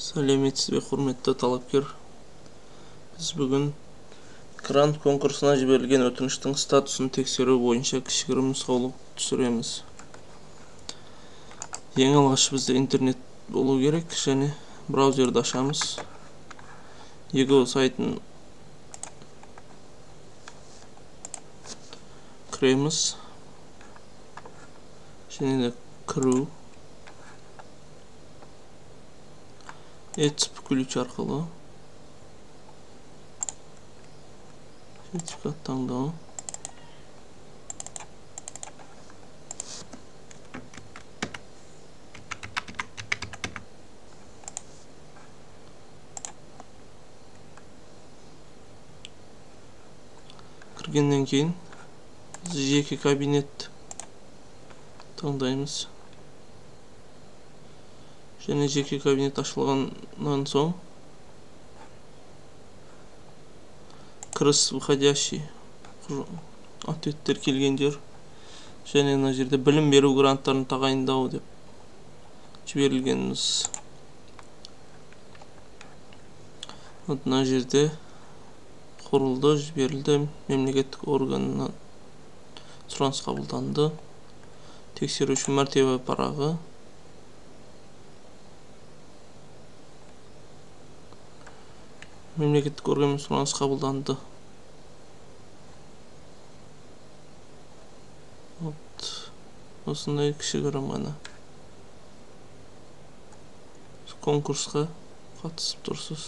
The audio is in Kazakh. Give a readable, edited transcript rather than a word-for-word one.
Сәлеметсіз бе, құрметті талапкер. Біз бүгін грант конкурсына жіберілген өтініштің статусын тексеру бойынша кішігірім нұсқаулық түсіреміз. Ең алғаш бізде интернет болу керек, және браузерді ашамыз. Ego сайтын кіреміз. Және де кіру. ETSP ключ арқылы сертификат таңдау. Кіргеннен кейін жеке кабинет таңдаймыз. Және жеке кабинет ашылғаннан соң кіріс выходящий ответтер келген жер, және мына жерде білім беру гранттарын тағайындау деп жіберілгеніміз. Мына жерде құрылды, жіберілді, мемлекеттік органынан сұраныс қабылданды, тексеруші мәртебе парағы, мемлекеттік органмен сұраныс қабылданды. Осындай кішігірім ғана конкурсқа қатысып тұрсыз.